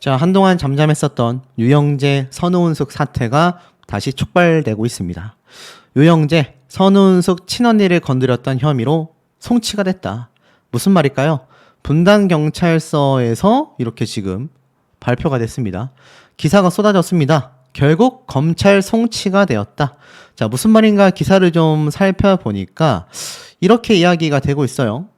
자, 한동안 잠잠했었던 유영재, 선우은숙 사태가 다시 촉발되고 있습니다. 유영재, 선우은숙 친언니를 건드렸던 혐의로 송치가 됐다. 무슨 말일까요? 분당경찰서에서 이렇게 지금 발표가 됐습니다. 기사가 쏟아졌습니다. 결국 검찰 송치가 되었다. 자, 무슨 말인가 기사를 좀 살펴보니까 이렇게 이야기가 되고 있어요.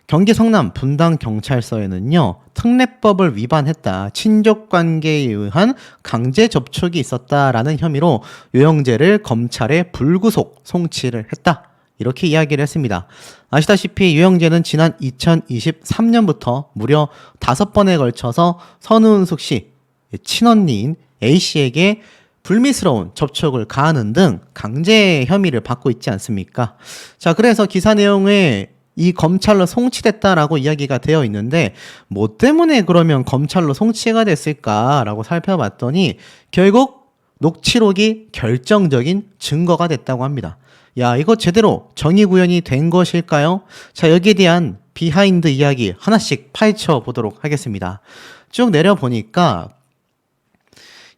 경기 성남 분당경찰서에는요, 특례법을 위반했다, 친족관계에 의한 강제 접촉이 있었다라는 혐의로 유영재를 검찰에 불구속 송치를 했다. 이렇게 이야기를 했습니다. 아시다시피 유영재는 지난 2023년부터 무려 5번에 걸쳐서 선우은숙 씨 친언니인 A씨에게 불미스러운 접촉을 가하는 등 강제 혐의를 받고 있지 않습니까? 자, 그래서 기사 내용에 이 검찰로 송치됐다라고 이야기가 되어 있는데 뭐 때문에 그러면 검찰로 송치가 됐을까라고 살펴봤더니 결국 녹취록이 결정적인 증거가 됐다고 합니다. 야, 이거 제대로 정의구현이 된 것일까요? 자, 여기에 대한 비하인드 이야기 하나씩 파헤쳐 보도록 하겠습니다. 쭉 내려보니까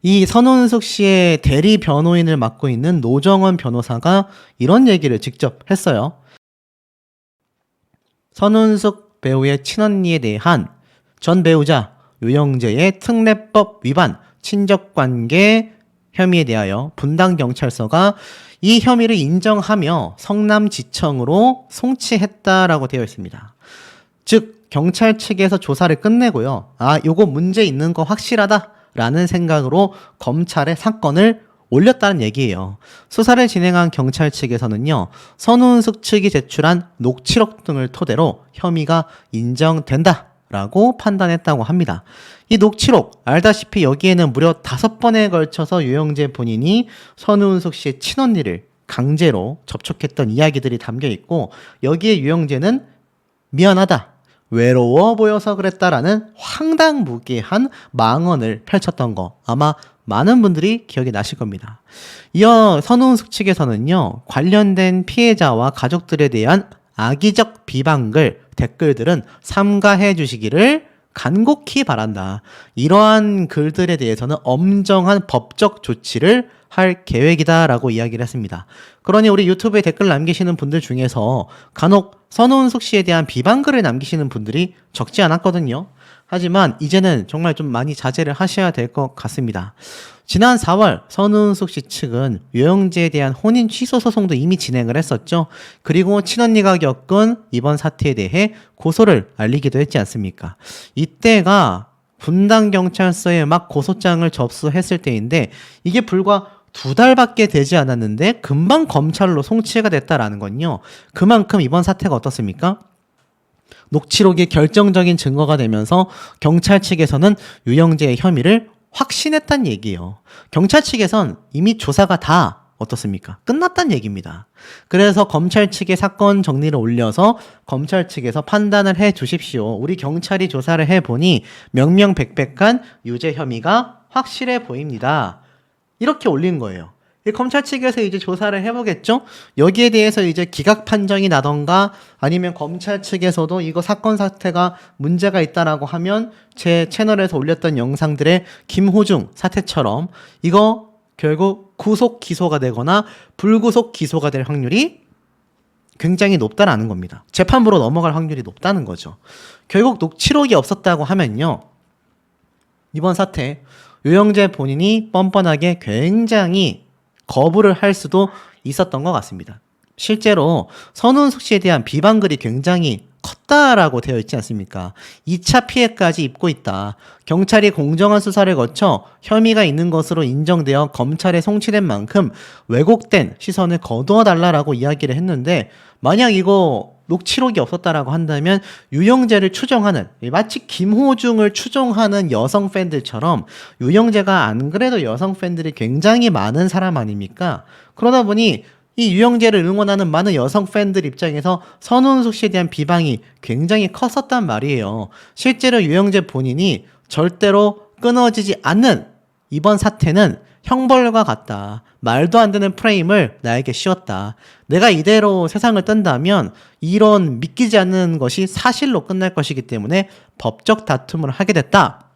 이 선우은숙 씨의 대리 변호인을 맡고 있는 노정원 변호사가 이런 얘기를 직접 했어요. 선우은숙 배우의 친언니에 대한 전 배우자 유영재의 특례법 위반, 친족관계 혐의에 대하여 분당경찰서가 이 혐의를 인정하며 성남지청으로 송치했다라고 되어 있습니다. 즉 경찰 측에서 조사를 끝내고요. 아, 요거 문제 있는 거 확실하다라는 생각으로 검찰에 사건을 올렸다는 얘기예요. 수사를 진행한 경찰 측에서는요, 선우은숙 측이 제출한 녹취록 등을 토대로 혐의가 인정된다라고 판단했다고 합니다. 이 녹취록, 알다시피 여기에는 무려 5번에 걸쳐서 유영재 본인이 선우은숙 씨의 친언니를 강제로 접촉했던 이야기들이 담겨 있고, 여기에 유영재는 미안하다, 외로워 보여서 그랬다라는 황당무계한 망언을 펼쳤던 거 아마 많은 분들이 기억이 나실 겁니다. 이어 선우은숙 측에서는요, 관련된 피해자와 가족들에 대한 악의적 비방글, 댓글들은 삼가해 주시기를 간곡히 바란다. 이러한 글들에 대해서는 엄정한 법적 조치를 할 계획이다라고 이야기를 했습니다. 그러니 우리 유튜브에 댓글 남기시는 분들 중에서 간혹 선우은숙 씨에 대한 비방글을 남기시는 분들이 적지 않았거든요. 하지만 이제는 정말 좀 많이 자제를 하셔야 될 것 같습니다. 지난 4월 선우은숙 씨 측은 유영재에 대한 혼인 취소 소송도 이미 진행을 했었죠. 그리고 친언니가 겪은 이번 사태에 대해 고소를 알리기도 했지 않습니까? 이때가 분당경찰서에 막 고소장을 접수했을 때인데 이게 불과 2달밖에 되지 않았는데 금방 검찰로 송치가 됐다라는 건요. 그만큼 이번 사태가 어떻습니까? 녹취록이 결정적인 증거가 되면서 경찰 측에서는 유영재의 혐의를 확신했단 얘기예요. 경찰 측에선 이미 조사가 다 어떻습니까? 끝났단 얘기입니다. 그래서 검찰 측에 사건 정리를 올려서 검찰 측에서 판단을 해 주십시오. 우리 경찰이 조사를 해보니 명명백백한 유죄 혐의가 확실해 보입니다. 이렇게 올린 거예요. 검찰 측에서 이제 조사를 해보겠죠? 여기에 대해서 이제 기각 판정이 나던가 아니면 검찰 측에서도 이거 사건 사태가 문제가 있다라고 하면 제 채널에서 올렸던 영상들의 김호중 사태처럼 이거 결국 구속 기소가 되거나 불구속 기소가 될 확률이 굉장히 높다라는 겁니다. 재판부로 넘어갈 확률이 높다는 거죠. 결국 녹취록이 없었다고 하면요, 이번 사태 유영재 본인이 뻔뻔하게 굉장히 거부를 할 수도 있었던 것 같습니다. 실제로 선우은숙 씨에 대한 비방글이 굉장히 컸다라고 되어 있지 않습니까? 2차 피해까지 입고 있다. 경찰이 공정한 수사를 거쳐 혐의가 있는 것으로 인정되어 검찰에 송치된 만큼 왜곡된 시선을 거두어 달라라고 이야기를 했는데, 만약 이거 녹취록이 없었다라고 한다면 유영재를 추종하는, 마치 김호중을 추종하는 여성 팬들처럼 유영재가 안 그래도 여성 팬들이 굉장히 많은 사람 아닙니까? 그러다 보니 이 유영재를 응원하는 많은 여성 팬들 입장에서 선우은숙 씨에 대한 비방이 굉장히 컸었단 말이에요. 실제로 유영재 본인이 절대로 끊어지지 않는 이번 사태는 형벌과 같다. 말도 안 되는 프레임을 나에게 씌웠다. 내가 이대로 세상을 뜬다면 이런 믿기지 않는 것이 사실로 끝날 것이기 때문에 법적 다툼을 하게 됐다.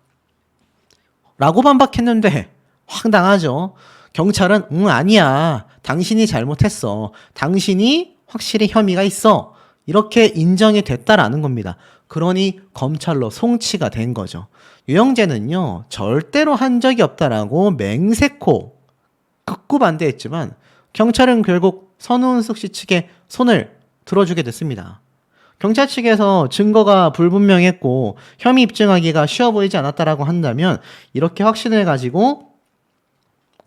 라고 반박했는데 황당하죠. 경찰은 아니야. 당신이 잘못했어. 당신이 확실히 혐의가 있어. 이렇게 인정이 됐다라는 겁니다. 그러니 검찰로 송치가 된 거죠. 유영재는요, 절대로 한 적이 없다라고 맹세코 극구 반대했지만 경찰은 결국 선우은숙 씨 측에 손을 들어주게 됐습니다. 경찰 측에서 증거가 불분명했고 혐의 입증하기가 쉬워 보이지 않았다라고 한다면 이렇게 확신을 가지고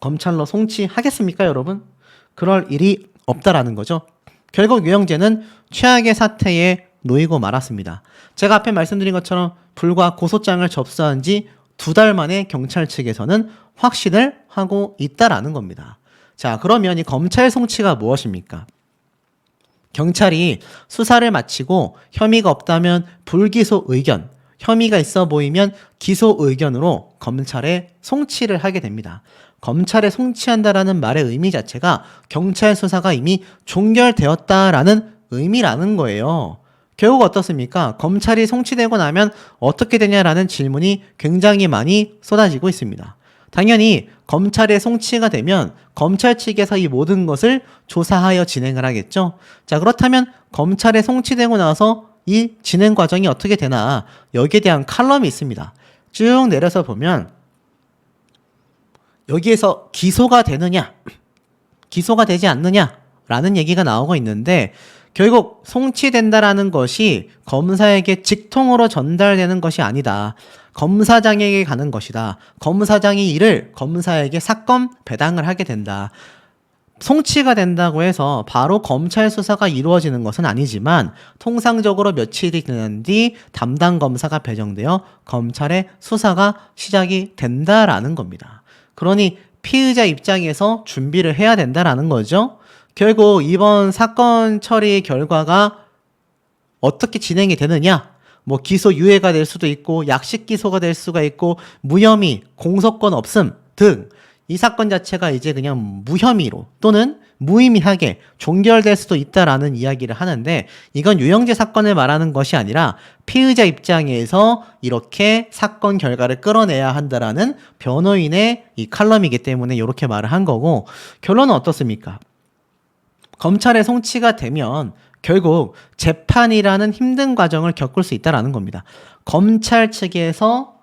검찰로 송치하겠습니까, 여러분? 그럴 일이 없다라는 거죠. 결국 유영재는 최악의 사태에 놓이고 말았습니다. 제가 앞에 말씀드린 것처럼 불과 고소장을 접수한 지 2달 만에 경찰 측에서는 확신을 하고 있다라는 겁니다. 자, 그러면 이 검찰 송치가 무엇입니까? 경찰이 수사를 마치고 혐의가 없다면 불기소 의견, 혐의가 있어 보이면 기소 의견으로 검찰에 송치를 하게 됩니다. 검찰에 송치한다라는 말의 의미 자체가 경찰 수사가 이미 종결되었다라는 의미라는 거예요. 결국 어떻습니까? 검찰이 송치되고 나면 어떻게 되냐라는 질문이 굉장히 많이 쏟아지고 있습니다. 당연히 검찰에 송치가 되면 검찰 측에서 이 모든 것을 조사하여 진행을 하겠죠. 자, 그렇다면 검찰에 송치되고 나서 이 진행 과정이 어떻게 되나 여기에 대한 칼럼이 있습니다. 쭉 내려서 보면 여기에서 기소가 되느냐, 기소가 되지 않느냐라는 얘기가 나오고 있는데 결국 송치된다라는 것이 검사에게 직통으로 전달되는 것이 아니다. 검사장에게 가는 것이다. 검사장이 이를 검사에게 사건 배당을 하게 된다. 송치가 된다고 해서 바로 검찰 수사가 이루어지는 것은 아니지만 통상적으로 며칠이 지난 뒤 담당 검사가 배정되어 검찰의 수사가 시작이 된다라는 겁니다. 그러니 피의자 입장에서 준비를 해야 된다라는 거죠. 결국 이번 사건 처리 결과가 어떻게 진행이 되느냐? 뭐 기소 유예가 될 수도 있고 약식 기소가 될 수가 있고 무혐의, 공소권 없음 등 이 사건 자체가 이제 그냥 무혐의로 또는 무의미하게 종결될 수도 있다라는 이야기를 하는데 이건 유영재 사건을 말하는 것이 아니라 피의자 입장에서 이렇게 사건 결과를 끌어내야 한다라는 변호인의 이 칼럼이기 때문에 이렇게 말을 한 거고 결론은 어떻습니까? 검찰에 송치가 되면 결국 재판이라는 힘든 과정을 겪을 수 있다는 겁니다. 검찰 측에서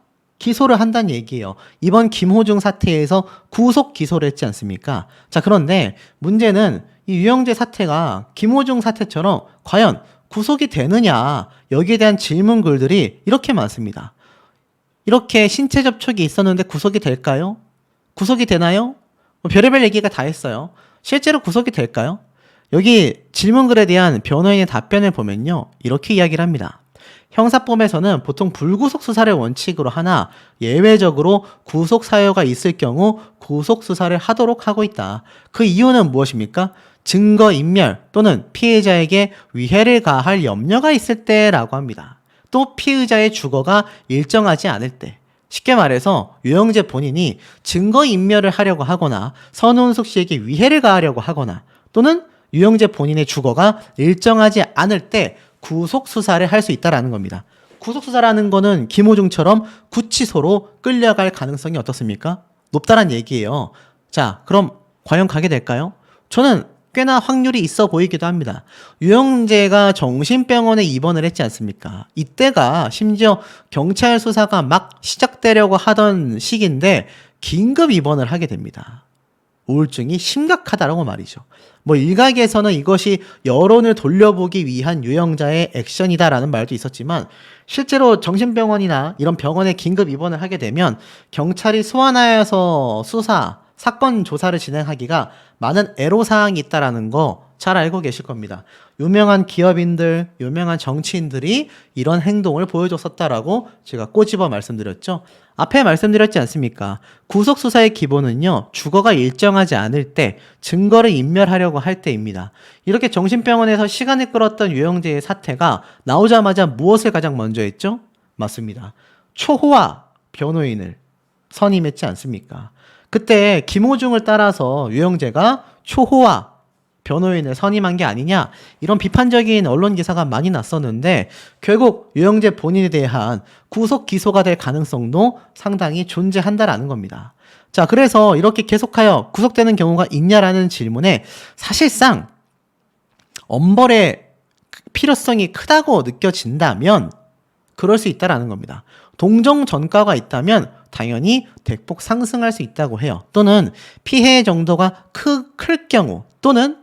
기소를 한다는 얘기예요. 이번 김호중 사태에서 구속 기소를 했지 않습니까? 자, 그런데 문제는 이 유영재 사태가 김호중 사태처럼 과연 구속이 되느냐 여기에 대한 질문글들이 이렇게 많습니다. 이렇게 신체 접촉이 있었는데 구속이 될까요? 구속이 되나요? 뭐 별의별 얘기가 다 했어요. 실제로 구속이 될까요? 여기 질문글에 대한 변호인의 답변을 보면요. 이렇게 이야기를 합니다. 형사법에서는 보통 불구속 수사를 원칙으로 하나 예외적으로 구속 사유가 있을 경우 구속 수사를 하도록 하고 있다. 그 이유는 무엇입니까? 증거인멸 또는 피해자에게 위해를 가할 염려가 있을 때라고 합니다. 또 피의자의 주거가 일정하지 않을 때. 쉽게 말해서 유영재 본인이 증거인멸을 하려고 하거나 선우은숙 씨에게 위해를 가하려고 하거나 또는 유영재 본인의 주거가 일정하지 않을 때 구속 수사를 할 수 있다라는 겁니다. 구속 수사라는 거는 김호중처럼 구치소로 끌려갈 가능성이 어떻습니까? 높다란 얘기예요. 자, 그럼 과연 가게 될까요? 저는 꽤나 확률이 있어 보이기도 합니다. 유영재가 정신병원에 입원을 했지 않습니까? 이때가 심지어 경찰 수사가 막 시작되려고 하던 시기인데 긴급 입원을 하게 됩니다. 우울증이 심각하다라고 말이죠. 뭐 일각에서는 이것이 여론을 돌려보기 위한 유영자의 액션이다라는 말도 있었지만 실제로 정신병원이나 이런 병원에 긴급 입원을 하게 되면 경찰이 소환하여서 수사, 사건 조사를 진행하기가 많은 애로사항이 있다라는 거 잘 알고 계실 겁니다. 유명한 기업인들, 유명한 정치인들이 이런 행동을 보여줬었다라고 제가 꼬집어 말씀드렸죠. 앞에 말씀드렸지 않습니까? 구속수사의 기본은요, 주거가 일정하지 않을 때, 증거를 인멸하려고 할 때입니다. 이렇게 정신병원에서 시간을 끌었던 유영재의 사태가 나오자마자 무엇을 가장 먼저 했죠? 맞습니다. 초호화 변호인을 선임했지 않습니까? 그때 김호중을 따라서 유영재가 초호화 변호인을 선임한 게 아니냐, 이런 비판적인 언론 기사가 많이 났었는데 결국 유영재 본인에 대한 구속 기소가 될 가능성도 상당히 존재한다라는 겁니다. 자, 그래서 이렇게 계속하여 구속되는 경우가 있냐라는 질문에 사실상 엄벌의 필요성이 크다고 느껴진다면 그럴 수 있다라는 겁니다. 동정 전과가 있다면 당연히 대폭 상승할 수 있다고 해요. 또는 피해 정도가 클 경우, 또는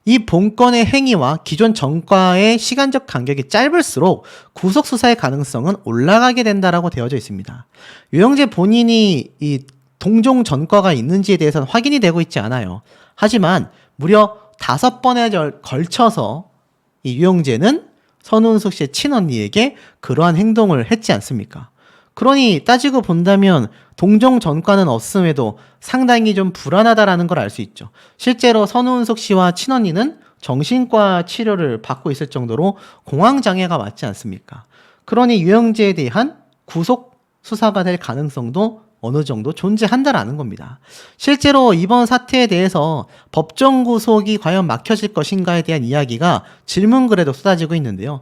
이 본건의 행위와 기존 전과의 시간적 간격이 짧을수록 구속 수사의 가능성은 올라가게 된다라고 되어져 있습니다. 유영재 본인이 이 동종 전과가 있는지에 대해서는 확인이 되고 있지 않아요. 하지만 무려 5번에 걸쳐서 이 유영재는 선운숙 씨의 친언니에게 그러한 행동을 했지 않습니까? 그러니 따지고 본다면 동종 전과는 없음에도 상당히 좀 불안하다라는 걸 알 수 있죠. 실제로 선운숙 씨와 친언니는 정신과 치료를 받고 있을 정도로 공황장애가 맞지 않습니까? 그러니 유영재에 대한 구속 수사가 될 가능성도 어느 정도 존재한다라는 겁니다. 실제로 이번 사태에 대해서 법정 구속이 과연 막혀질 것인가에 대한 이야기가 질문글에도 쏟아지고 있는데요.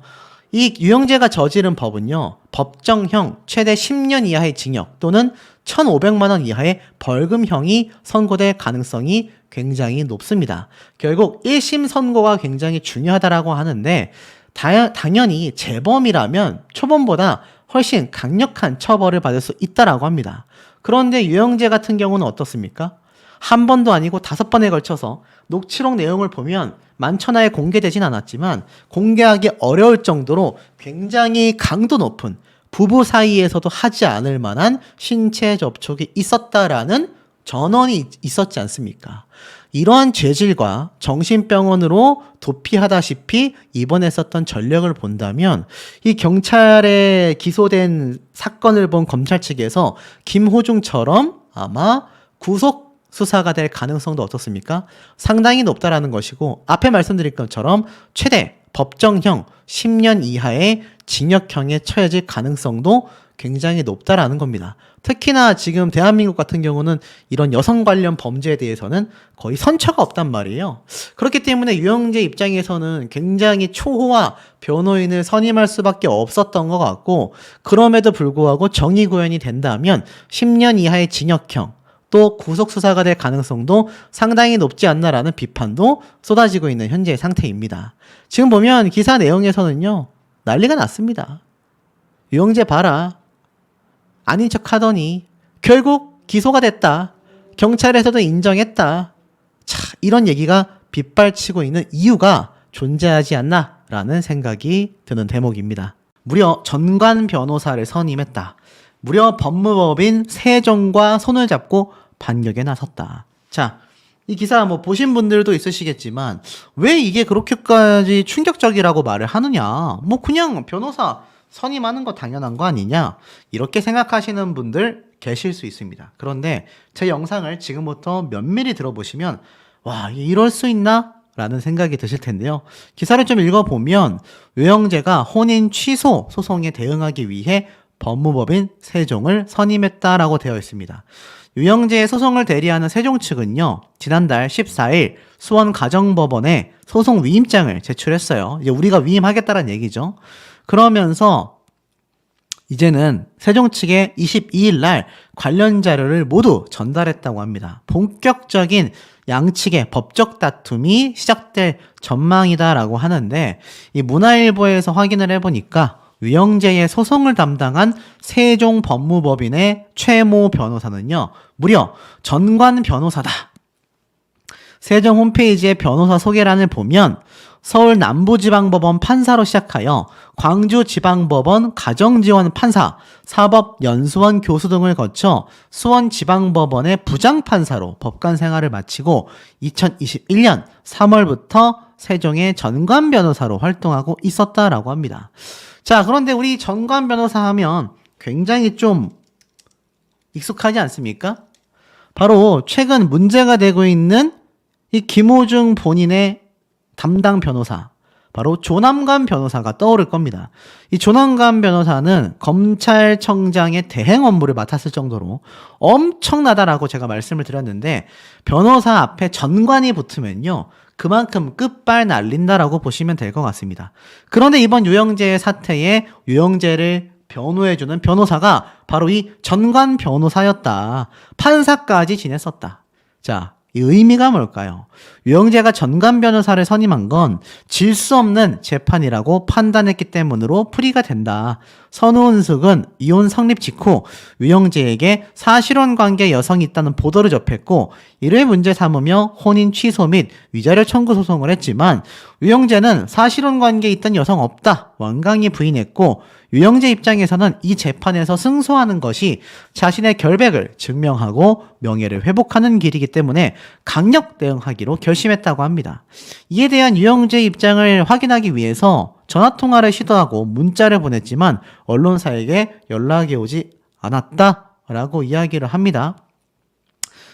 이 유영재가 저지른 법은요, 법정형 최대 10년 이하의 징역 또는 1,500만 원 이하의 벌금형이 선고될 가능성이 굉장히 높습니다. 결국 1심 선고가 굉장히 중요하다라고 하는데 당연히 재범이라면 초범보다 훨씬 강력한 처벌을 받을 수 있다라고 합니다. 그런데 유영재 같은 경우는 어떻습니까? 한 번도 아니고 5번에 걸쳐서 녹취록 내용을 보면 만천하에 공개되진 않았지만 공개하기 어려울 정도로 굉장히 강도 높은 부부 사이에서도 하지 않을 만한 신체 접촉이 있었다라는 전원이 있었지 않습니까? 이러한 죄질과 정신병원으로 도피하다시피 입원했었던 전력을 본다면 이 경찰에 기소된 사건을 본 검찰 측에서 김호중처럼 아마 구속 수사가 될 가능성도 어떻습니까? 상당히 높다라는 것이고, 앞에 말씀드린 것처럼 최대 법정형 10년 이하의 징역형에 처해질 가능성도 굉장히 높다라는 겁니다. 특히나 지금 대한민국 같은 경우는 이런 여성 관련 범죄에 대해서는 거의 선처가 없단 말이에요. 그렇기 때문에 유영재 입장에서는 굉장히 초호화 변호인을 선임할 수밖에 없었던 것 같고, 그럼에도 불구하고 정의 구현이 된다면 10년 이하의 징역형 또 구속수사가 될 가능성도 상당히 높지 않나라는 비판도 쏟아지고 있는 현재의 상태입니다. 지금 보면 기사 내용에서는요, 난리가 났습니다. 유영재 봐라, 아닌 척 하더니 결국 기소가 됐다, 경찰에서도 인정했다. 자, 이런 얘기가 빗발치고 있는 이유가 존재하지 않나라는 생각이 드는 대목입니다. 무려 전관 변호사를 선임했다. 무려 법무법인 세종과 손을 잡고 반격에 나섰다. 자, 이 기사 뭐 보신 분들도 있으시겠지만 왜 이게 그렇게까지 충격적이라고 말을 하느냐, 뭐 그냥 변호사 선임하는 거 당연한 거 아니냐, 이렇게 생각하시는 분들 계실 수 있습니다. 그런데 제 영상을 지금부터 면밀히 들어보시면 와, 이럴 수 있나? 라는 생각이 드실 텐데요. 기사를 좀 읽어보면 유영재가 혼인 취소 소송에 대응하기 위해 법무법인 세종을 선임했다라고 되어 있습니다. 유영재의 소송을 대리하는 세종 측은요, 지난달 14일 수원가정법원에 소송 위임장을 제출했어요. 이제 우리가 위임하겠다는 얘기죠. 그러면서 이제는 세종 측에 22일 날 관련 자료를 모두 전달했다고 합니다. 본격적인 양측의 법적 다툼이 시작될 전망이다라고 하는데, 이 문화일보에서 확인을 해보니까 유영재의 소송을 담당한 세종 법무법인의 최모 변호사는요, 무려 전관 변호사다. 세종 홈페이지의 변호사 소개란을 보면 서울 남부지방법원 판사로 시작하여 광주지방법원 가정지원 판사, 사법연수원 교수 등을 거쳐 수원지방법원의 부장판사로 법관 생활을 마치고 2021년 3월부터 세종의 전관 변호사로 활동하고 있었다라고 합니다. 자, 그런데 우리 전관 변호사 하면 굉장히 좀 익숙하지 않습니까? 바로 최근 문제가 되고 있는 이 김호중 본인의 담당 변호사, 바로 조남관 변호사가 떠오를 겁니다. 이 조남관 변호사는 검찰청장의 대행 업무를 맡았을 정도로 엄청나다라고 제가 말씀을 드렸는데, 변호사 앞에 전관이 붙으면요, 그만큼 끝발 날린다라고 보시면 될 것 같습니다. 그런데 이번 유영재 사태에 유영재를 변호해주는 변호사가 바로 이 전관 변호사였다. 판사까지 지냈었다. 자, 이 의미가 뭘까요? 유영재가 전관 변호사를 선임한 건 질 수 없는 재판이라고 판단했기 때문으로 풀이가 된다. 선우은숙은 이혼 성립 직후 유영재에게 사실혼 관계 여성이 있다는 보도를 접했고, 이를 문제 삼으며 혼인 취소 및 위자료 청구 소송을 했지만, 유영재는 사실혼 관계에 있던 여성 없다 완강히 부인했고, 유영재 입장에서는 이 재판에서 승소하는 것이 자신의 결백을 증명하고 명예를 회복하는 길이기 때문에 강력 대응하기로 결심했다고 합니다. 이에 대한 유영재 입장을 확인하기 위해서 전화통화를 시도하고 문자를 보냈지만 언론사에게 연락이 오지 않았다라고 이야기를 합니다.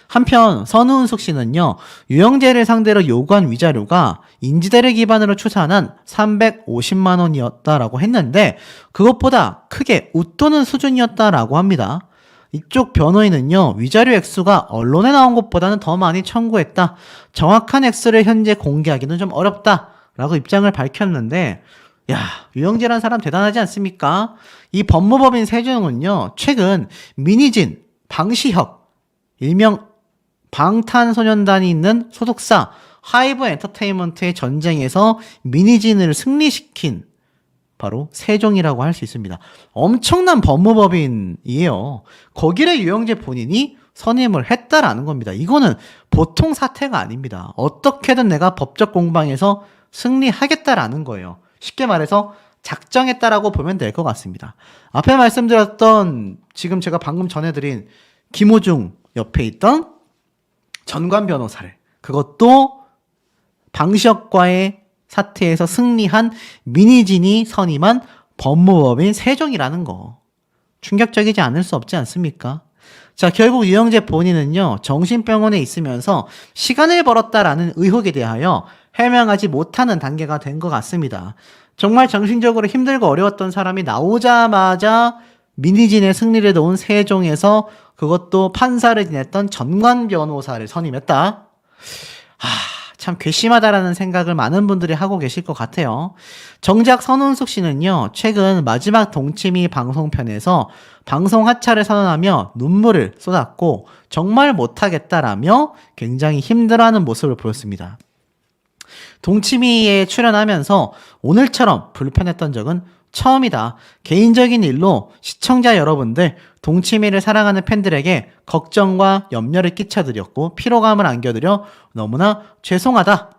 한편 선우은숙 씨는요, 유영재를 상대로 요구한 위자료가 인지대를 기반으로 추산한 350만 원이었다라고 했는데, 그것보다 크게 웃도는 수준이었다라고 합니다. 이쪽 변호인은요, 위자료 액수가 언론에 나온 것보다는 더 많이 청구했다, 정확한 액수를 현재 공개하기는 좀 어렵다라고 입장을 밝혔는데, 야, 유영재란 사람 대단하지 않습니까? 이 법무법인 세종은요, 최근 민희진, 방시혁, 일명 방탄소년단이 있는 소속사 하이브 엔터테인먼트의 전쟁에서 민희진을 승리시킨 바로 세종이라고 할 수 있습니다. 엄청난 법무법인이에요. 거기를 유영재 본인이 선임을 했다라는 겁니다. 이거는 보통 사태가 아닙니다. 어떻게든 내가 법적 공방에서 승리하겠다라는 거예요. 쉽게 말해서 작정했다라고 보면 될 것 같습니다. 앞에 말씀드렸던, 지금 제가 방금 전해드린 김호중 옆에 있던 전관 변호사를, 그것도 방시혁과의 사태에서 승리한 민희진이 선임한 법무법인 세종이라는 거, 충격적이지 않을 수 없지 않습니까? 자, 결국 유영재 본인은요, 정신병원에 있으면서 시간을 벌었다라는 의혹에 대하여 해명하지 못하는 단계가 된 것 같습니다. 정말 정신적으로 힘들고 어려웠던 사람이 나오자마자 민희진의 승리를 도운 세종에서, 그것도 판사를 지냈던 전관 변호사를 선임했다. 참 괘씸하다라는 생각을 많은 분들이 하고 계실 것 같아요. 정작 선운숙 씨는요, 최근 마지막 동치미 방송편에서 방송 하차를 선언하며 눈물을 쏟았고, 정말 못하겠다라며 굉장히 힘들어하는 모습을 보였습니다. 동치미에 출연하면서 오늘처럼 불편했던 적은 처음이다. 개인적인 일로 시청자 여러분들, 동치미를 사랑하는 팬들에게 걱정과 염려를 끼쳐드렸고 피로감을 안겨드려 너무나 죄송하다.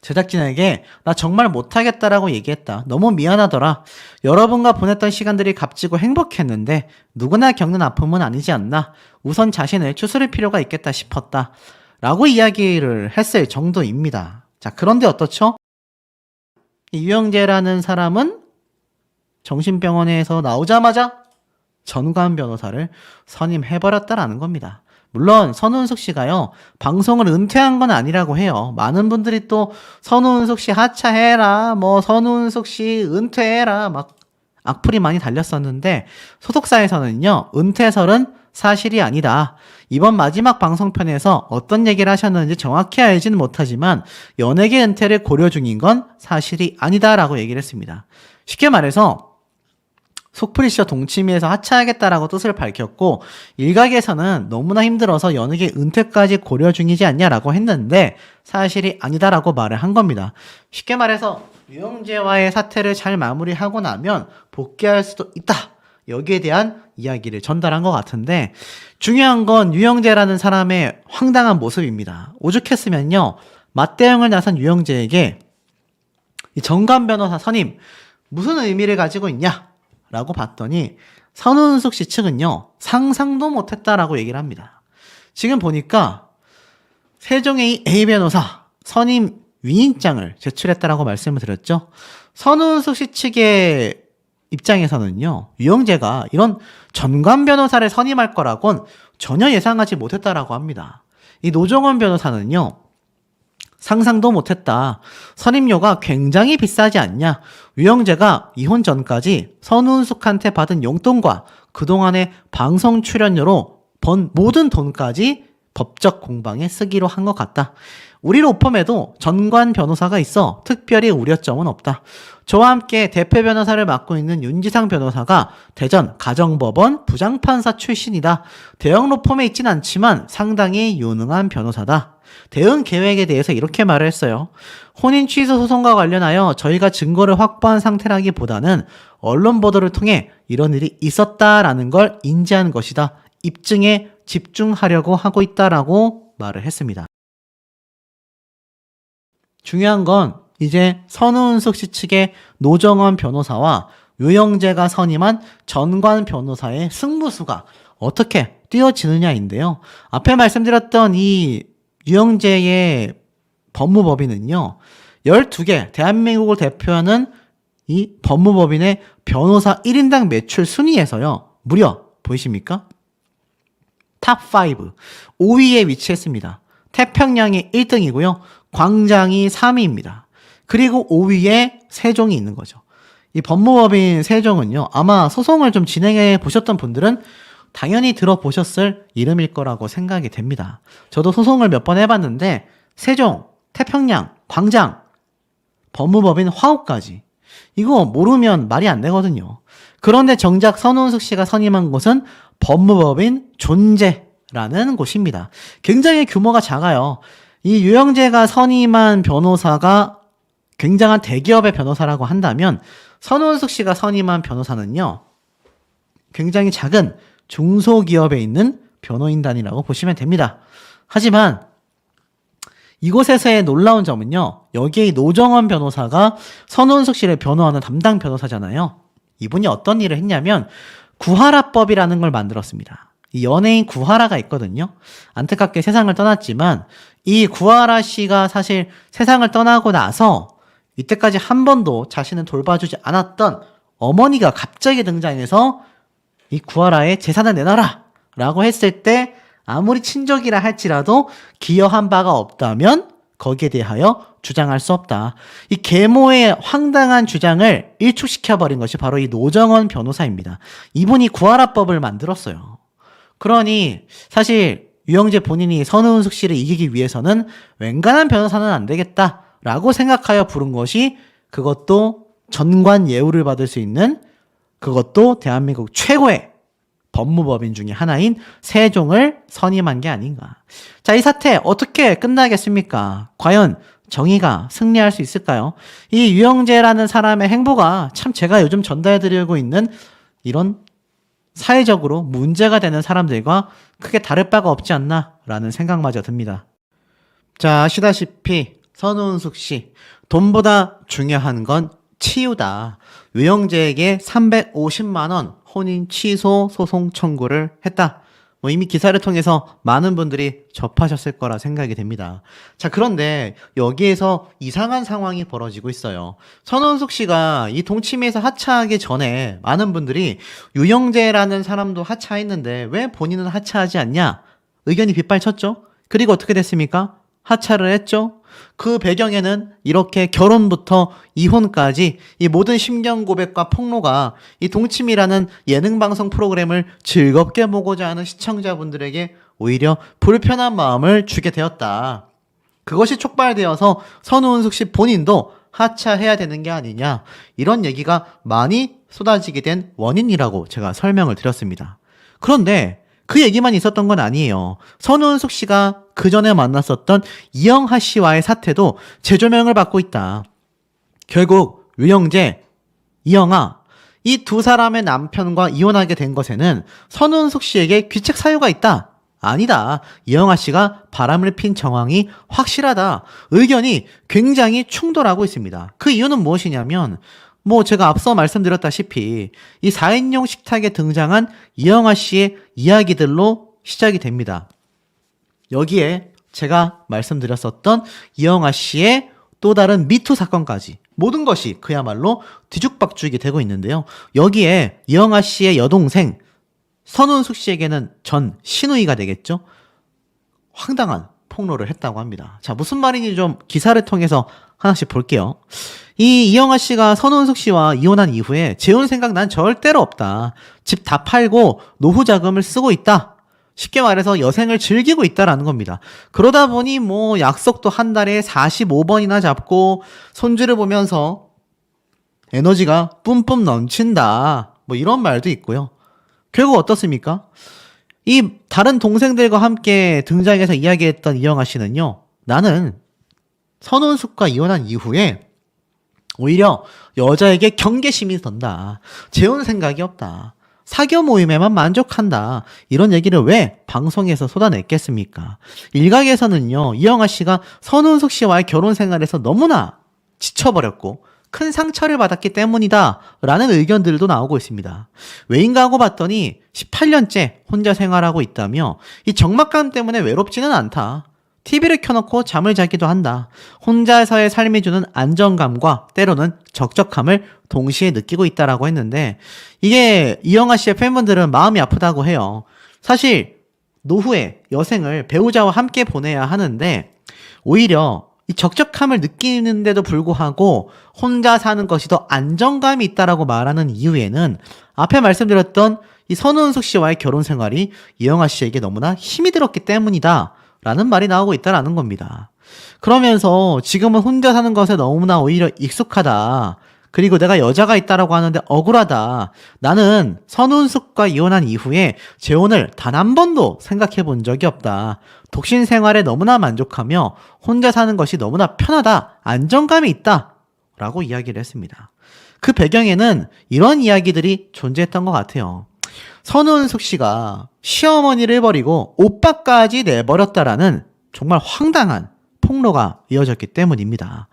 제작진에게 나 정말 못하겠다라고 얘기했다. 너무 미안하더라. 여러분과 보냈던 시간들이 값지고 행복했는데 누구나 겪는 아픔은 아니지 않나. 우선 자신을 추스릴 필요가 있겠다 싶었다. 라고 이야기를 했을 정도입니다. 자, 그런데 어떻죠? 유영재라는 사람은 정신병원에서 나오자마자 전관 변호사를 선임해버렸다라는 겁니다. 물론 선우은숙 씨가요, 방송을 은퇴한 건 아니라고 해요. 많은 분들이 또 선우은숙 씨 하차해라, 뭐 선우은숙 씨 은퇴해라, 막 악플이 많이 달렸었는데, 소속사에서는요, 은퇴설은 사실이 아니다. 이번 마지막 방송편에서 어떤 얘기를 하셨는지 정확히 알지는 못하지만 연예계 은퇴를 고려 중인 건 사실이 아니다라고 얘기를 했습니다. 쉽게 말해서 속풀이쇼 동치미에서 하차하겠다라고 뜻을 밝혔고, 일각에서는 너무나 힘들어서 연예계 은퇴까지 고려 중이지 않냐라고 했는데 사실이 아니다라고 말을 한 겁니다. 쉽게 말해서 유영재와의 사태를 잘 마무리하고 나면 복귀할 수도 있다. 여기에 대한 이야기를 전달한 것 같은데, 중요한 건 유영재라는 사람의 황당한 모습입니다. 오죽했으면요, 맞대응을 나선 유영재에게 이 전관 변호사 선임 무슨 의미를 가지고 있냐? 라고 봤더니 선운숙 씨 측은요, 상상도 못했다라고 얘기를 합니다. 지금 보니까 세종의 A 변호사 선임 위임장을 제출했다라고 말씀을 드렸죠. 선운숙 씨 측의 입장에서는요, 유영재가 이런 전관 변호사를 선임할 거라곤 전혀 예상하지 못했다라고 합니다. 이 노정원 변호사는요, 상상도 못했다. 선임료가 굉장히 비싸지 않냐. 유영재가 이혼 전까지 선운숙한테 받은 용돈과 그동안의 방송 출연료로 번 모든 돈까지 법적 공방에 쓰기로 한 것 같다. 우리 로펌에도 전관 변호사가 있어 특별히 우려점은 없다. 저와 함께 대표 변호사를 맡고 있는 윤지상 변호사가 대전 가정법원 부장판사 출신이다. 대형 로펌에 있진 않지만 상당히 유능한 변호사다. 대응 계획에 대해서 이렇게 말을 했어요. 혼인 취소 소송과 관련하여 저희가 증거를 확보한 상태라기보다는 언론 보도를 통해 이런 일이 있었다라는 걸 인지한 것이다. 입증에 집중하려고 하고 있다라고 말을 했습니다. 중요한 건 이제 선우은숙 씨 측의 노정원 변호사와 유영재가 선임한 전관 변호사의 승부수가 어떻게 뛰어지느냐인데요. 앞에 말씀드렸던 이 유영재의 법무법인은요, 12개 대한민국을 대표하는 이 법무법인의 변호사 1인당 매출 순위에서요, 무려 보이십니까? 탑5 5위에 위치했습니다. 태평양이 1등이고요. 광장이 3위입니다. 그리고 5위에 세종이 있는 거죠. 이 법무법인 세종은요, 아마 소송을 좀 진행해 보셨던 분들은 당연히 들어보셨을 이름일 거라고 생각이 됩니다. 저도 소송을 몇 번 해봤는데 세종, 태평양, 광장, 법무법인 화우까지 이거 모르면 말이 안 되거든요. 그런데 정작 선운숙 씨가 선임한 곳은 법무법인 존재라는 곳입니다. 굉장히 규모가 작아요. 이 유영재가 선임한 변호사가 굉장한 대기업의 변호사라고 한다면 선운숙 씨가 선임한 변호사는요, 굉장히 작은 중소기업에 있는 변호인단이라고 보시면 됩니다. 하지만 이곳에서의 놀라운 점은요, 여기에 노정원 변호사가 선운숙 씨를 변호하는 담당 변호사잖아요. 이분이 어떤 일을 했냐면 구하라법이라는 걸 만들었습니다. 이 연예인 구하라가 있거든요. 안타깝게 세상을 떠났지만 이 구하라 씨가 사실 세상을 떠나고 나서 이때까지 한 번도 자신을 돌봐주지 않았던 어머니가 갑자기 등장해서 이 구하라의 재산을 내놔라 라고 했을 때 아무리 친족이라 할지라도 기여한 바가 없다면 거기에 대하여 주장할 수 없다. 이 계모의 황당한 주장을 일축시켜버린 것이 바로 이 노정원 변호사입니다. 이분이 구하라법을 만들었어요. 그러니 사실 유영재 본인이 선우은숙 씨를 이기기 위해서는 웬간한 변호사는 안 되겠다라고 생각하여 부른 것이, 그것도 전관 예우를 받을 수 있는, 그것도 대한민국 최고의 법무법인 중에 하나인 세종을 선임한 게 아닌가. 자, 이 사태 어떻게 끝나겠습니까? 과연 정의가 승리할 수 있을까요? 이 유영재라는 사람의 행보가 참 제가 요즘 전달해드리고 있는 이런 사회적으로 문제가 되는 사람들과 크게 다를 바가 없지 않나라는 생각마저 듭니다. 자, 아시다시피 선우은숙 씨, 돈보다 중요한 건 치유다. 유영재에게 350만 원 혼인 취소 소송 청구를 했다. 이미 기사를 통해서 많은 분들이 접하셨을 거라 생각이 됩니다. 자, 그런데 여기에서 이상한 상황이 벌어지고 있어요. 선원숙 씨가 이 동치미에서 하차하기 전에 많은 분들이 유영재라는 사람도 하차했는데 왜 본인은 하차하지 않냐? 의견이 빗발쳤죠? 그리고 어떻게 됐습니까? 하차를 했죠? 그 배경에는 이렇게 결혼부터 이혼까지 이 모든 심경 고백과 폭로가 이 동침이라는 예능방송 프로그램을 즐겁게 보고자 하는 시청자분들에게 오히려 불편한 마음을 주게 되었다. 그것이 촉발되어서 선우은숙 씨 본인도 하차해야 되는 게 아니냐, 이런 얘기가 많이 쏟아지게 된 원인이라고 제가 설명을 드렸습니다. 그런데 그 얘기만 있었던 건 아니에요. 선우은숙 씨가 그 전에 만났었던 이영하 씨와의 사태도 재조명을 받고 있다. 결국 유영재, 이영하, 이 두 사람의 남편과 이혼하게 된 것에는 선우은숙 씨에게 귀책 사유가 있다. 아니다. 이영하 씨가 바람을 핀 정황이 확실하다. 의견이 굉장히 충돌하고 있습니다. 그 이유는 무엇이냐면, 제가 앞서 말씀드렸다시피 이 4인용 식탁에 등장한 이영하 씨의 이야기들로 시작이 됩니다. 여기에 제가 말씀드렸었던 이영하 씨의 또 다른 미투 사건까지 모든 것이 그야말로 뒤죽박죽이 되고 있는데요. 여기에 이영하 씨의 여동생 선운숙 씨에게는 전 시누이가 되겠죠. 황당한 폭로를 했다고 합니다. 자, 무슨 말인지 좀 기사를 통해서 하나씩 볼게요. 이 이영아 씨가 선원숙 씨와 이혼한 이후에 재혼 생각 난 절대로 없다. 집 다 팔고 노후 자금을 쓰고 있다. 쉽게 말해서 여생을 즐기고 있다라는 겁니다. 그러다 보니 뭐 약속도 한 달에 45번이나 잡고 손주를 보면서 에너지가 뿜뿜 넘친다. 뭐 이런 말도 있고요. 결국 어떻습니까? 이 다른 동생들과 함께 등장해서 이야기했던 이영아 씨는요. 나는 선원숙과 이혼한 이후에 오히려 여자에게 경계심이 든다. 재혼 생각이 없다. 사교 모임에만 만족한다. 이런 얘기를 왜 방송에서 쏟아냈겠습니까? 일각에서는요. 이영아 씨가 선운숙 씨와의 결혼 생활에서 너무나 지쳐버렸고 큰 상처를 받았기 때문이다 라는 의견들도 나오고 있습니다. 왜인가 하고 봤더니 18년째 혼자 생활하고 있다며 이 적막감 때문에 외롭지는 않다. TV를 켜놓고 잠을 자기도 한다. 혼자서의 삶이 주는 안정감과 때로는 적적함을 동시에 느끼고 있다라고 했는데 이게 이영아 씨의 팬분들은 마음이 아프다고 해요. 사실 노후에 여생을 배우자와 함께 보내야 하는데 오히려 이 적적함을 느끼는데도 불구하고 혼자 사는 것이 더 안정감이 있다라고 말하는 이유에는 앞에 말씀드렸던 이 선운숙 씨와의 결혼 생활이 이영아 씨에게 너무나 힘이 들었기 때문이다 라는 말이 나오고 있다라는 겁니다. 그러면서 지금은 혼자 사는 것에 너무나 오히려 익숙하다. 그리고 내가 여자가 있다라고 하는데 억울하다. 나는 선운숙과 이혼한 이후에 재혼을 단 한 번도 생각해 본 적이 없다. 독신 생활에 너무나 만족하며 혼자 사는 것이 너무나 편하다. 안정감이 있다. 라고 이야기를 했습니다. 그 배경에는 이런 이야기들이 존재했던 것 같아요. 선운숙 씨가 시어머니를 버리고 오빠까지 내버렸다라는 정말 황당한 폭로가 이어졌기 때문입니다.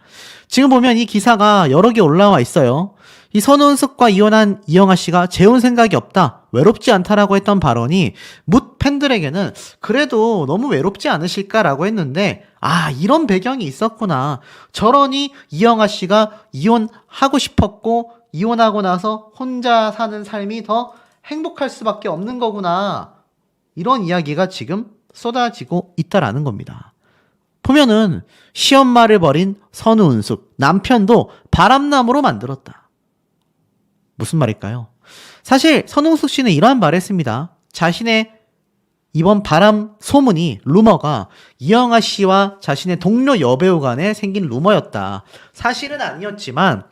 지금 보면 이 기사가 여러 개 올라와 있어요. 이 선운숙과 이혼한 이영아 씨가 재혼 생각이 없다, 외롭지 않다라고 했던 발언이 묻 팬들에게는 그래도 너무 외롭지 않으실까라고 했는데 이런 배경이 있었구나. 저러니 이영아 씨가 이혼하고 싶었고 이혼하고 나서 혼자 사는 삶이 더 행복할 수밖에 없는 거구나. 이런 이야기가 지금 쏟아지고 있다라는 겁니다. 보면은 시엄마를 버린 선운숙, 남편도 바람남으로 만들었다. 무슨 말일까요? 사실 선운숙 씨는 이러한 말을 했습니다. 자신의 이번 바람 소문이 루머가 이영아 씨와 자신의 동료 여배우 간에 생긴 루머였다. 사실은 아니었지만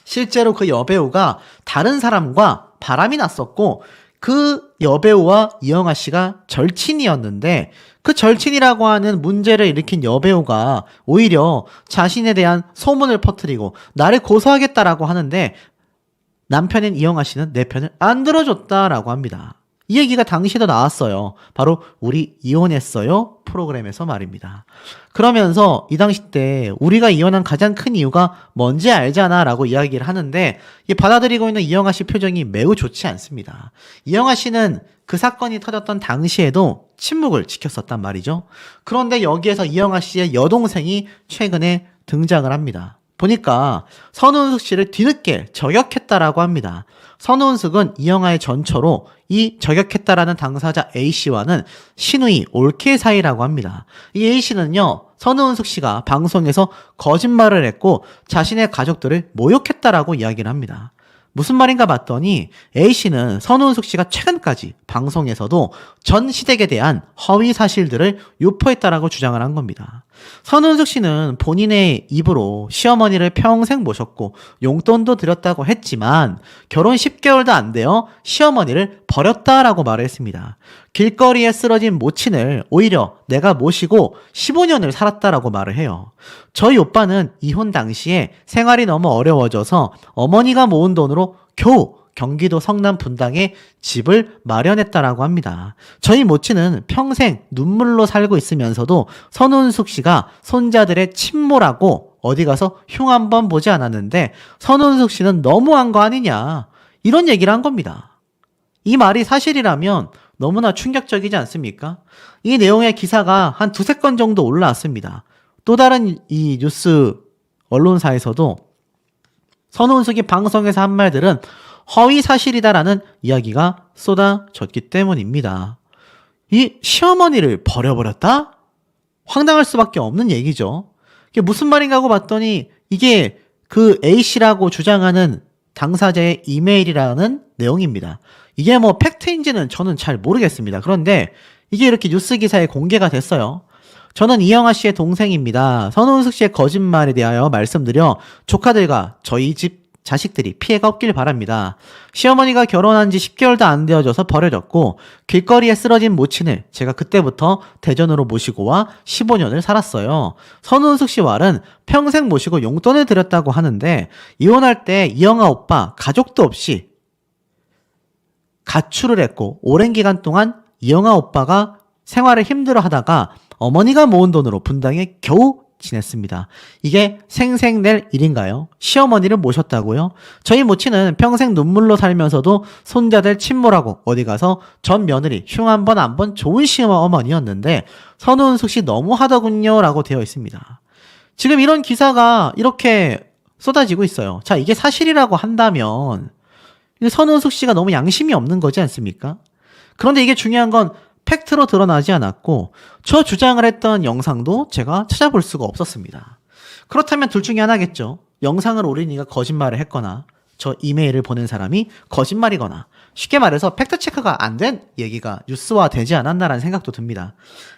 실제로 그 여배우가 다른 사람과 바람이 났었고 그 여배우와 이영아 씨가 절친이었는데 그 절친이라고 하는 문제를 일으킨 여배우가 오히려 자신에 대한 소문을 퍼뜨리고 나를 고소하겠다라고 하는데 남편인 이영아 씨는 내 편을 안 들어줬다라고 합니다. 이 얘기가 당시에도 나왔어요. 바로 우리 이혼했어요 프로그램에서 말입니다. 그러면서 이 당시 때 우리가 이혼한 가장 큰 이유가 뭔지 알잖아 라고 이야기를 하는데 이 받아들이고 있는 이영아 씨 표정이 매우 좋지 않습니다. 이영아 씨는 그 사건이 터졌던 당시에도 침묵을 지켰었단 말이죠. 그런데 여기에서 이영아 씨의 여동생이 최근에 등장을 합니다. 보니까 선운숙 씨를 뒤늦게 저격했다라고 합니다. 선운숙은 이영아의 전처로 이 저격했다라는 당사자 A씨와는 시누이 올케 사이라고 합니다. 이 A씨는요, 선운숙 씨가 방송에서 거짓말을 했고 자신의 가족들을 모욕했다라고 이야기를 합니다. 무슨 말인가 봤더니 A씨는 선운숙 씨가 최근까지 방송에서도 전 시댁에 대한 허위 사실들을 유포했다라고 주장을 한 겁니다. 선운숙 씨는 본인의 입으로 시어머니를 평생 모셨고 용돈도 드렸다고 했지만 결혼 10개월도 안 되어 시어머니를 버렸다라고 말을 했습니다. 길거리에 쓰러진 모친을 오히려 내가 모시고 15년을 살았다라고 말을 해요. 저희 오빠는 이혼 당시에 생활이 너무 어려워져서 어머니가 모은 돈으로 겨우 경기도 성남 분당에 집을 마련했다라고 합니다. 저희 모친은 평생 눈물로 살고 있으면서도 선운숙 씨가 손자들의 친모라고 어디 가서 흉 한번 보지 않았는데 선운숙 씨는 너무한 거 아니냐, 이런 얘기를 한 겁니다. 이 말이 사실이라면 너무나 충격적이지 않습니까? 이 내용의 기사가 한 두세 건 정도 올라왔습니다. 또 다른 이 뉴스 언론사에서도 선운숙이 방송에서 한 말들은 허위 사실이다라는 이야기가 쏟아졌기 때문입니다. 이 시어머니를 버려버렸다? 황당할 수밖에 없는 얘기죠. 이게 무슨 말인가 하고 봤더니 이게 그 A씨라고 주장하는 당사자의 이메일이라는 내용입니다. 이게 뭐 팩트인지는 저는 잘 모르겠습니다. 그런데 이게 이렇게 뉴스 기사에 공개가 됐어요. 저는 이영아 씨의 동생입니다. 선우은숙 씨의 거짓말에 대하여 말씀드려 조카들과 저희 집 자식들이 피해가 없길 바랍니다. 시어머니가 결혼한 지 10개월도 안 되어져서 버려졌고 길거리에 쓰러진 모친을 제가 그때부터 대전으로 모시고 와 15년을 살았어요. 선우은숙 씨 말은 평생 모시고 용돈을 드렸다고 하는데 이혼할 때 이영아 오빠 가족도 없이 가출을 했고 오랜 기간 동안 이영아 오빠가 생활을 힘들어 하다가 어머니가 모은 돈으로 분당에 겨우 지냈습니다. 이게 생색낼 일인가요? 시어머니를 모셨다고요? 저희 모친은 평생 눈물로 살면서도 손자들 친모라고 어디 가서 전 며느리 흉 한 번 안 본 좋은 시어머니였는데 선우은숙 씨 너무 하더군요 라고 되어 있습니다. 지금 이런 기사가 이렇게 쏟아지고 있어요. 자, 이게 사실이라고 한다면 선우은숙 씨가 너무 양심이 없는 거지 않습니까? 그런데 이게 중요한 건 팩트로 드러나지 않았고 저 주장을 했던 영상도 제가 찾아볼 수가 없었습니다. 그렇다면 둘 중에 하나겠죠. 영상을 올리니까 거짓말을 했거나 저 이메일을 보낸 사람이 거짓말이거나 쉽게 말해서 팩트체크가 안 된 얘기가 뉴스화 되지 않았나라는 생각도 듭니다.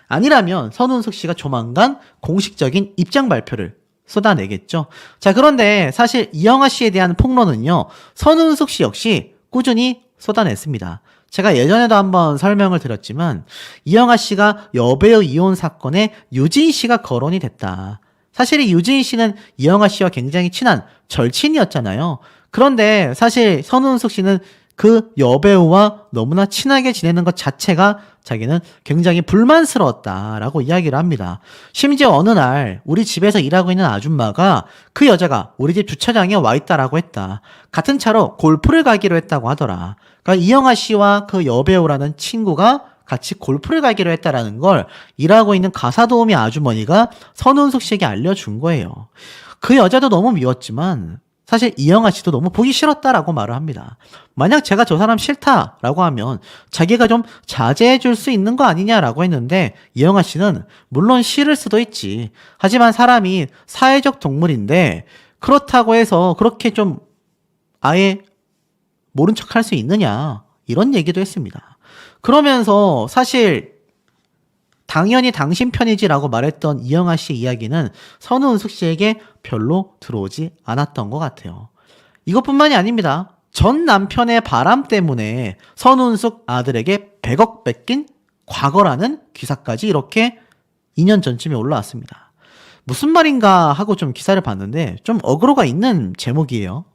아니라면 선우은숙 씨가 조만간 공식적인 입장 발표를 쏟아내겠죠. 자, 그런데 사실 이영아 씨에 대한 폭로는요. 선우은숙 씨 역시 꾸준히 쏟아냈습니다. 제가 예전에도 한번 설명을 드렸지만 이영아 씨가 여배우 이혼 사건에 유진 씨가 거론이 됐다. 사실 이 유진 씨는 이영아 씨와 굉장히 친한 절친이었잖아요. 그런데 사실 선우은숙 씨는 그 여배우와 너무나 친하게 지내는 것 자체가 자기는 굉장히 불만스러웠다라고 이야기를 합니다. 심지어 어느 날 우리 집에서 일하고 있는 아줌마가 그 여자가 우리 집 주차장에 와 있다라고 했다. 같은 차로 골프를 가기로 했다고 하더라. 그러니까 이영아 씨와 그 여배우라는 친구가 같이 골프를 가기로 했다라는 걸 일하고 있는 가사도우미 아주머니가 선우은숙 씨에게 알려준 거예요. 그 여자도 너무 미웠지만 사실 이영아 씨도 너무 보기 싫었다라고 말을 합니다. 만약 제가 저 사람 싫다라고 하면 자기가 좀 자제해 줄 수 있는 거 아니냐라고 했는데 이영아 씨는 물론 싫을 수도 있지. 하지만 사람이 사회적 동물인데 그렇다고 해서 그렇게 좀 아예 모른 척 할 수 있느냐 이런 얘기도 했습니다. 그러면서 사실 당연히 당신 편이지라고 말했던 이영아 씨 이야기는 선우은숙 씨에게 별로 들어오지 않았던 것 같아요. 이것뿐만이 아닙니다. 전 남편의 바람 때문에 선우은숙 아들에게 100억 뺏긴 과거라는 기사까지 이렇게 2년 전쯤에 올라왔습니다. 무슨 말인가 하고 좀 기사를 봤는데 좀 어그로가 있는 제목이에요.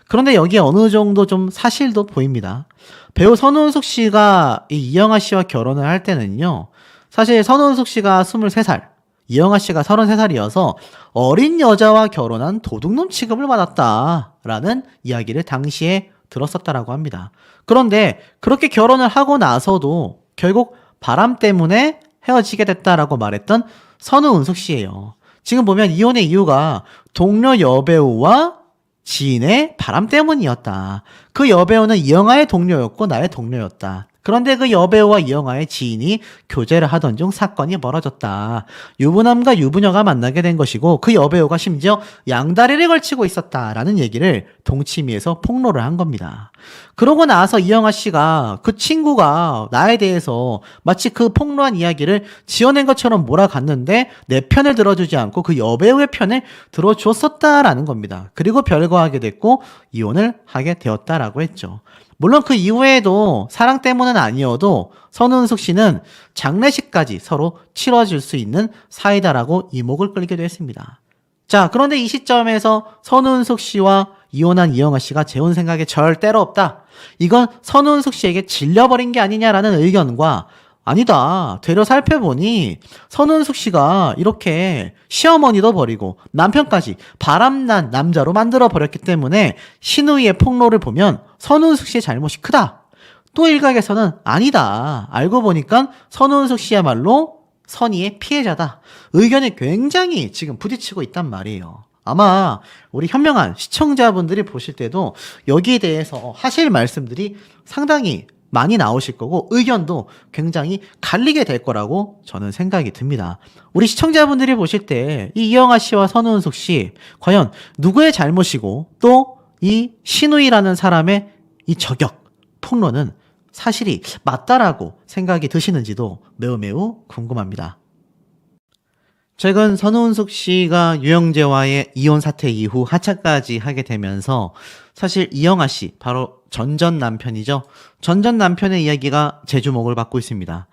그런데 여기에 어느 정도 좀 사실도 보입니다. 배우 선우은숙 씨가 이 이영아 씨와 결혼을 할 때는요. 사실 선우은숙 씨가 23살, 이영아 씨가 33살이어서 어린 여자와 결혼한 도둑놈 취급을 받았다라는 이야기를 당시에 들었었다라고 합니다. 그런데 그렇게 결혼을 하고 나서도 결국 바람 때문에 헤어지게 됐다라고 말했던 선우은숙 씨예요. 지금 보면 이혼의 이유가 동료 여배우와 지인의 바람 때문이었다. 그 여배우는 이영아의 동료였고 나의 동료였다. 그런데 그 여배우와 이영아의 지인이 교제를 하던 중 사건이 벌어졌다. 유부남과 유부녀가 만나게 된 것이고 그 여배우가 심지어 양다리를 걸치고 있었다라는 얘기를 동치미에서 폭로를 한 겁니다. 그러고 나서 이영아 씨가 그 친구가 나에 대해서 마치 그 폭로한 이야기를 지어낸 것처럼 몰아갔는데 내 편을 들어주지 않고 그 여배우의 편을 들어줬었다라는 겁니다. 그리고 별거하게 됐고 이혼을 하게 되었다라고 했죠. 물론 그 이후에도 사랑 때문은 아니어도 선우은숙 씨는 장례식까지 서로 치러줄 수 있는 사이다라고 이목을 끌기도 했습니다. 자, 그런데 이 시점에서 선우은숙 씨와 이혼한 이영아 씨가 재혼 생각에 절대로 없다. 이건 선우은숙 씨에게 질려버린 게 아니냐라는 의견과 아니다. 되려 살펴보니 선우은숙 씨가 이렇게 시어머니도 버리고 남편까지 바람난 남자로 만들어버렸기 때문에 신우이의 폭로를 보면 선우은숙 씨의 잘못이 크다. 또 일각에서는 아니다. 알고 보니까 선우은숙 씨야말로 선의의 피해자다. 의견이 굉장히 지금 부딪히고 있단 말이에요. 아마 우리 현명한 시청자분들이 보실 때도 여기에 대해서 하실 말씀들이 상당히 많이 나오실 거고 의견도 굉장히 갈리게 될 거라고 저는 생각이 듭니다. 우리 시청자분들이 보실 때 이 이영하 씨와 선우은숙 씨 과연 누구의 잘못이고 또 이 신우이라는 사람의 이 저격, 폭로는 사실이 맞다라고 생각이 드시는지도 매우 매우 궁금합니다. 최근 선우은숙 씨가 유영재와의 이혼 사태 이후 하차까지 하게 되면서 사실 이영하 씨, 바로 전전 남편이죠. 전전 남편의 이야기가 재주목을 받고 있습니다.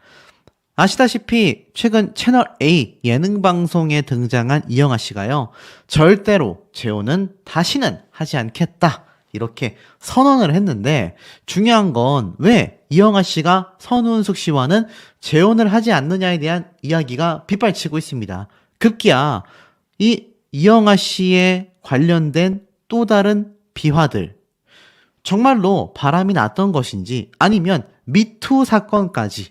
아시다시피 최근 채널A 예능방송에 등장한 이영하 씨가요. 절대로 재혼은 다시는 하지 않겠다. 이렇게 선언을 했는데 중요한 건 왜 이영하 씨가 선우은숙 씨와는 재혼을 하지 않느냐에 대한 이야기가 빗발치고 있습니다. 급기야 이 이영하 씨에 관련된 또 다른 비화들 정말로 바람이 났던 것인지 아니면 미투 사건까지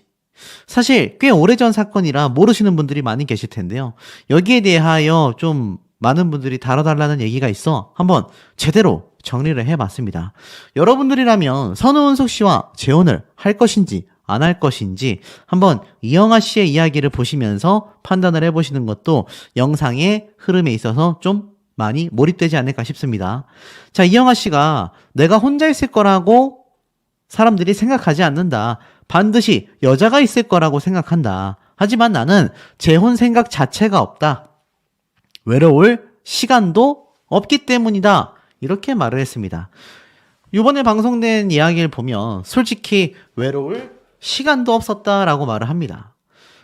사실 꽤 오래전 사건이라 모르시는 분들이 많이 계실 텐데요. 여기에 대하여 좀 많은 분들이 다뤄달라는 얘기가 있어 한번 제대로 정리를 해봤습니다. 여러분들이라면 선우은숙 씨와 재혼을 할 것인지 안 할 것인지 한번 이영하 씨의 이야기를 보시면서 판단을 해보시는 것도 영상의 흐름에 있어서 좀 많이 몰입되지 않을까 싶습니다. 자, 이영하 씨가 내가 혼자 있을 거라고 사람들이 생각하지 않는다. 반드시 여자가 있을 거라고 생각한다. 하지만 나는 재혼 생각 자체가 없다. 외로울 시간도 없기 때문이다. 이렇게 말을 했습니다. 이번에 방송된 이야기를 보면 솔직히 외로울 시간도 없었다라고 말을 합니다.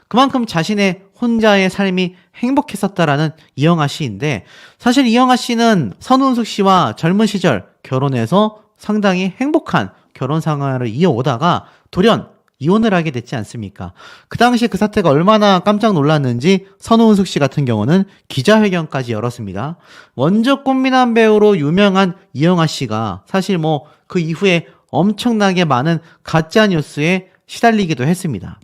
그만큼 자신의 혼자의 삶이 행복했었다라는 이영하 씨인데 사실 이영하 씨는 선우은숙 씨와 젊은 시절 결혼해서 상당히 행복한 결혼 생활을 이어오다가 돌연 이혼을 하게 됐지 않습니까? 그 당시 그 사태가 얼마나 깜짝 놀랐는지 선우은숙 씨 같은 경우는 기자회견까지 열었습니다. 먼저 꽃미남 배우로 유명한 이영하 씨가 사실 뭐 그 이후에 엄청나게 많은 가짜 뉴스에 시달리기도 했습니다.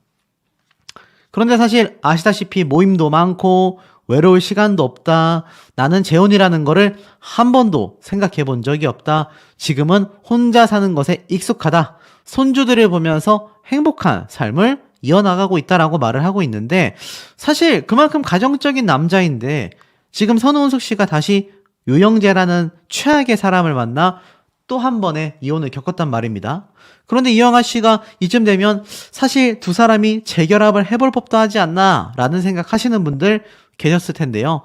그런데 사실 아시다시피 모임도 많고 외로울 시간도 없다. 나는 재혼이라는 거를 한 번도 생각해 본 적이 없다. 지금은 혼자 사는 것에 익숙하다. 손주들을 보면서 행복한 삶을 이어나가고 있다라고 말을 하고 있는데 사실 그만큼 가정적인 남자인데 지금 선우은숙 씨가 다시 유영재라는 최악의 사람을 만나 또 한 번의 이혼을 겪었단 말입니다. 그런데 이영하 씨가 이쯤 되면 사실 두 사람이 재결합을 해볼 법도 하지 않나 라는 생각하시는 분들 계셨을 텐데요.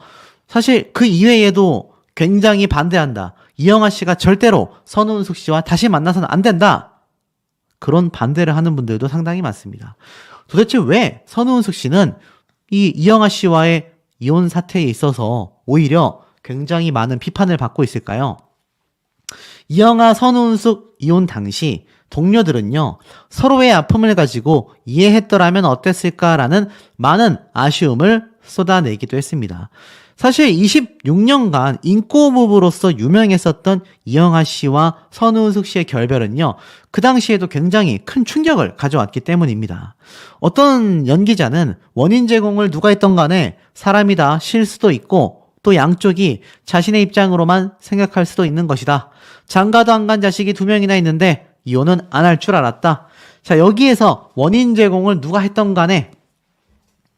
사실 그 이외에도 굉장히 반대한다. 이영하 씨가 절대로 선우은숙 씨와 다시 만나서는 안 된다. 그런 반대를 하는 분들도 상당히 많습니다. 도대체 왜 선우은숙 씨는 이 이영하 씨와의 이혼 사태에 있어서 오히려 굉장히 많은 비판을 받고 있을까요? 이영하, 선우은숙 이혼 당시 동료들은요, 서로의 아픔을 가지고 이해했더라면 어땠을까라는 많은 아쉬움을 쏟아내기도 했습니다. 사실 26년간 인꼬부부로서 유명했었던 이영하 씨와 선우은숙 씨의 결별은요, 그 당시에도 굉장히 큰 충격을 가져왔기 때문입니다. 어떤 연기자는 원인 제공을 누가 했던 간에 사람이 다 실 수도 있고 또 양쪽이 자신의 입장으로만 생각할 수도 있는 것이다. 장가도 안 간 자식이 2명이나 있는데 이혼은 안 할 줄 알았다. 자, 여기에서 원인 제공을 누가 했던 간에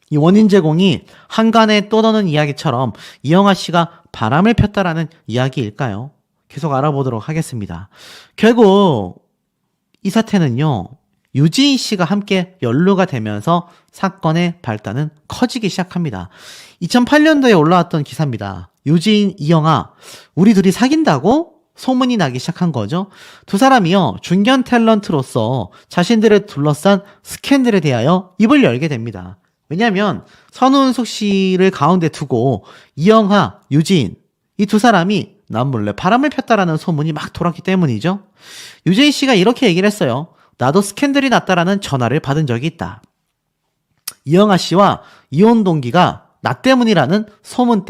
이 원인 제공이 한간에 떠도는 이야기처럼 이영하 씨가 바람을 폈다라는 이야기일까요? 계속 알아보도록 하겠습니다. 결국 이 사태는요, 유지인 씨가 함께 연루가 되면서 사건의 발단은 커지기 시작합니다. 2008년도에 올라왔던 기사입니다. 유지인, 이영하, 우리 둘이 사귄다고? 소문이 나기 시작한 거죠. 두 사람이요, 중견 탤런트로서 자신들을 둘러싼 스캔들에 대하여 입을 열게 됩니다. 왜냐면 선우은숙 씨를 가운데 두고 이영하, 유지인 이 두 사람이 난 몰래 바람을 폈다라는 소문이 막 돌았기 때문이죠. 유지인 씨가 이렇게 얘기를 했어요. 나도 스캔들이 났다라는 전화를 받은 적이 있다. 이영하 씨와 이혼 동기가 나 때문이라는 소문 때문에